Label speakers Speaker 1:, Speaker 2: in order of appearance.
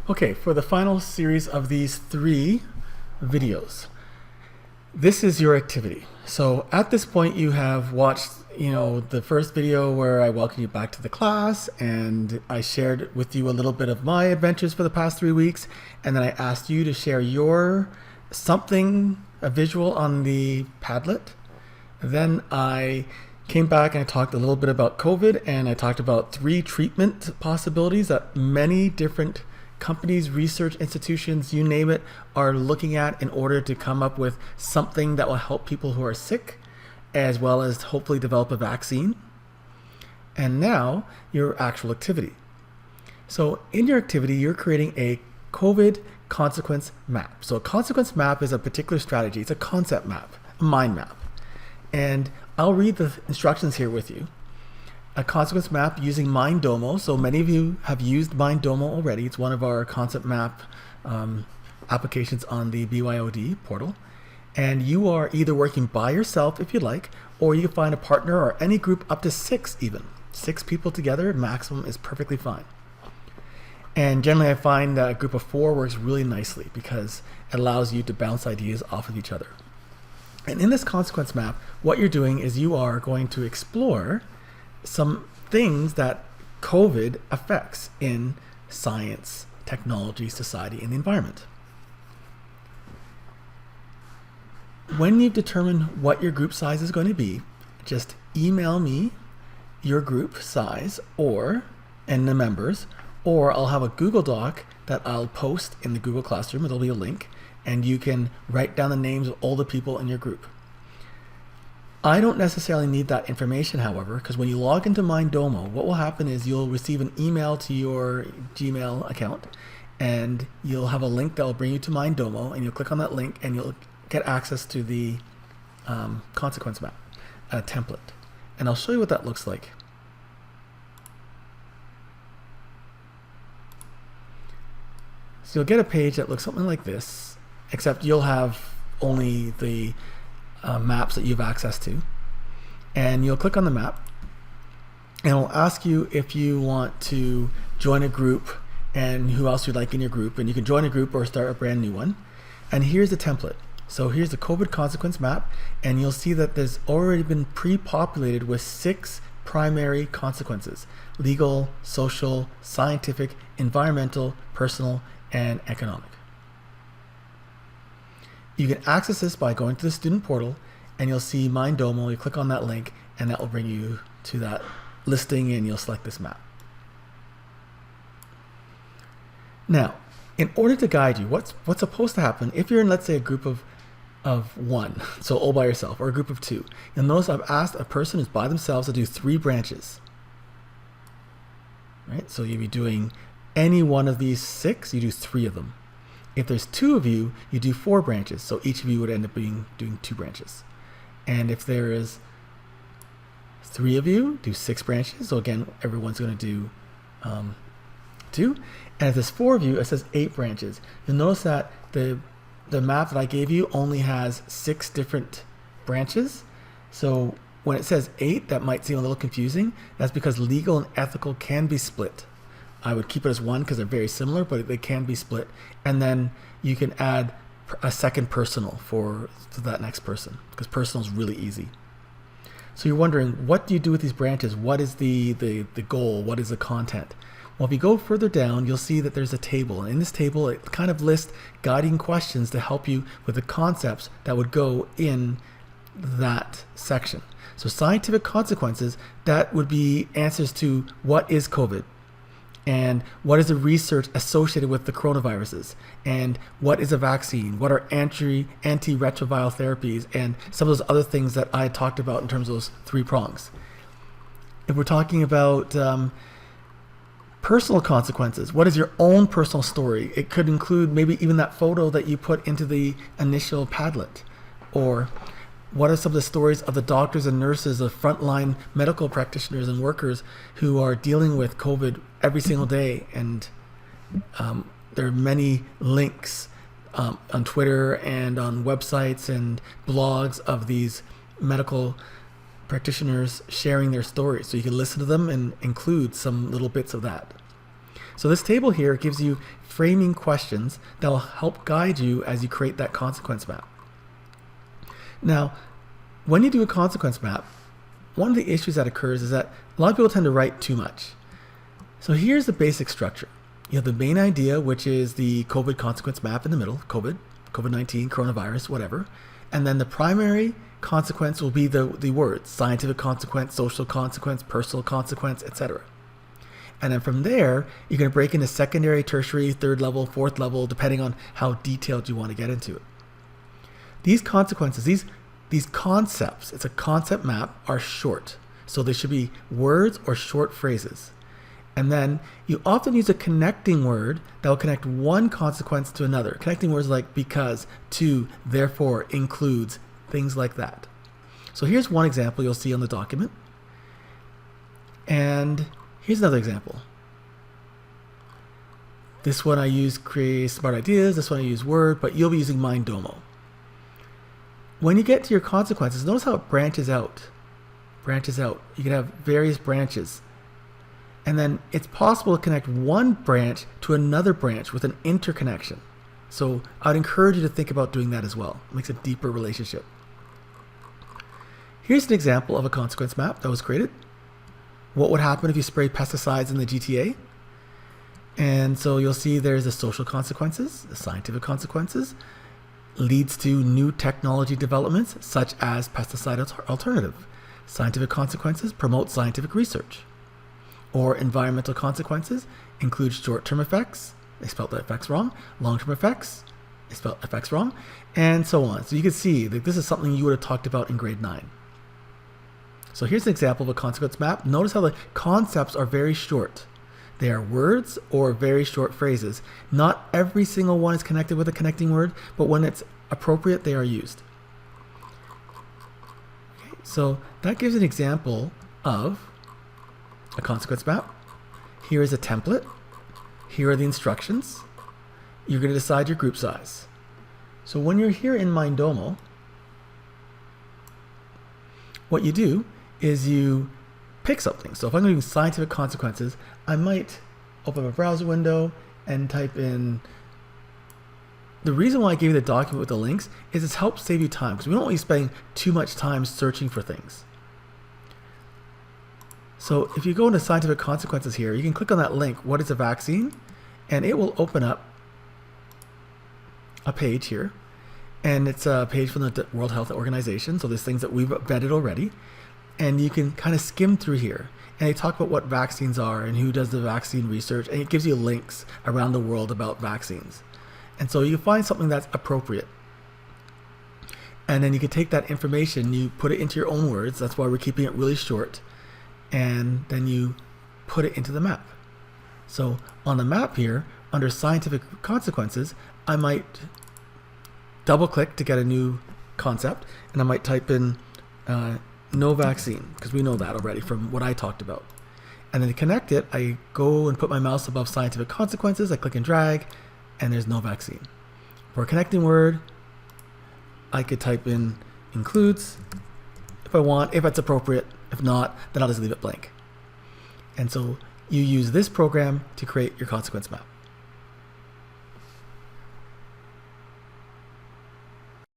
Speaker 1: Okay, for the final series of these 3 videos, this is your activity. So at this point you have watched, the first video where I welcome you back to the class and I shared with you a little bit of my adventures for the past 3 weeks, and then I asked you to share your a visual on the Padlet. Then I came back and I talked a little bit about COVID, and I talked about 3 treatment possibilities that many different companies, research institutions, you name it, are looking at in order to come up with something that will help people who are sick, as well as hopefully develop a vaccine. And now your actual activity. So in your activity, you're creating a COVID consequence map. So a consequence map is a particular strategy. It's a concept map, a mind map. And I'll read the instructions here with you. A consequence map using Mindomo. So many of you have used Mindomo already. It's one of our concept map applications on the BYOD portal. And you are either working by yourself if you like, or you can find a partner or any group up to 6 even. 6 people together, maximum is perfectly fine. And generally I find that a group of 4 works really nicely because it allows you to bounce ideas off of each other. And in this consequence map, what you're doing is you are going to explore some things that COVID affects in science, technology, society, and the environment. When you've determined what your group size is going to be, just email me your group size and the members, or I'll have a Google Doc that I'll post in the Google Classroom. There'll be a link, and you can write down the names of all the people in your group. I don't necessarily need that information, however, because when you log into Mindomo, what will happen is you'll receive an email to your Gmail account, and you'll have a link that will bring you to Mindomo, and you'll click on that link and you'll get access to the consequence map, a template. And I'll show you what that looks like. So you'll get a page that looks something like this, except you'll have only the maps that you have access to. And you'll click on the map, and it'll ask you if you want to join a group and who else you'd like in your group. And you can join a group or start a brand new one. And here's the template. So here's the COVID consequence map, and you'll see that there's already been pre-populated with 6 primary consequences: legal, social, scientific, environmental, personal, and economic. You can access this by going to the student portal, and you'll see Mindomo. You click on that link, and that will bring you to that listing, and you'll select this map. Now, in order to guide you, what's supposed to happen if you're in, let's say, a group of 1, so all by yourself, or a group of 2. You'll notice I've asked a person who's by themselves to do 3 branches. Right? So you'll be doing any one of these 6, you do 3 of them. If there's 2 of you, you do 4 branches. So each of you would end up doing 2 branches. And if there is 3 of you, do 6 branches. So again, everyone's going to do 2. And if there's 4 of you, it says 8 branches. You'll notice that the map that I gave you only has 6 different branches. So when it says 8, that might seem a little confusing. That's because legal and ethical can be split. I would keep it as 1 because they're very similar, but they can be split. And then you can add a second personal for that next person, because personal is really easy. So you're wondering, what do you do with these branches? What is the goal? What is the content? Well, if you go further down, you'll see that there's a table. And in this table, it kind of lists guiding questions to help you with the concepts that would go in that section. So scientific consequences, that would be answers to what is COVID? And what is the research associated with the coronaviruses? And what is a vaccine? What are antiretroviral therapies? And some of those other things that I talked about in terms of those 3 prongs. If we're talking about personal consequences, what is your own personal story? It could include maybe even that photo that you put into the initial Padlet. Or what are some of the stories of the doctors and nurses, of frontline medical practitioners and workers who are dealing with COVID every single day? And there are many links on Twitter and on websites and blogs of these medical practitioners sharing their stories. So you can listen to them and include some little bits of that. So this table here gives you framing questions that will help guide you as you create that consequence map. Now, when you do a consequence map, one of the issues that occurs is that a lot of people tend to write too much. So here's the basic structure. You have the main idea, which is the COVID consequence map in the middle, COVID-19, coronavirus, whatever. And then the primary consequence will be the words, scientific consequence, social consequence, personal consequence, etc. And then from there, you're going to break into secondary, tertiary, third level, fourth level, depending on how detailed you want to get into it. These consequences, these concepts, it's a concept map, are short. So they should be words or short phrases. And then you often use a connecting word that will connect one consequence to another. Connecting words like because, to, therefore, includes, things like that. So here's one example you'll see on the document. And here's another example. This one I use create smart ideas, this one I use word, but you'll be using Mindomo. When you get to your consequences, notice how it branches out. Branches out. You can have various branches. And then it's possible to connect one branch to another branch with an interconnection. So I'd encourage you to think about doing that as well. It makes a deeper relationship. Here's an example of a consequence map that was created. What would happen if you spray pesticides in the GTA? And so you'll see there's the social consequences, the scientific consequences, leads to new technology developments such as pesticide alternative. Scientific consequences promote scientific research. Or environmental consequences include short-term effects, they spelled the effects wrong, long-term effects, they spelled effects wrong, and so on. So you can see that this is something you would have talked about in grade 9. So here's an example of a consequence map. Notice how the concepts are very short. They are words or very short phrases. Not every single one is connected with a connecting word, but when it's appropriate, they are used. Okay, so that gives an example of a consequence map. Here is a template. Here are the instructions. You're going to decide your group size. So when you're here in Mindomo, what you do is you pick something. So if I'm doing scientific consequences, I might open up a browser window and type in. The reason why I gave you the document with the links is it helps save you time, because we don't want you spending too much time searching for things. So if you go into scientific consequences here, you can click on that link, what is a vaccine? And it will open up a page here. And it's a page from the World Health Organization. So there's things that we've vetted already. And you can kind of skim through here. And they talk about what vaccines are and who does the vaccine research. And it gives you links around the world about vaccines. And so you find something that's appropriate. And then you can take that information, you put it into your own words. That's why we're keeping it really short. And then you put it into the map. So on the map here, under scientific consequences, I might double click to get a new concept, and I might type in no vaccine, because we know that already from what I talked about. And then to connect it, I go and put my mouse above scientific consequences, I click and drag, and there's no vaccine. For a connecting word, I could type in includes if I want, if it's appropriate. If not, then I'll just leave it blank. And so you use this program to create your consequence map.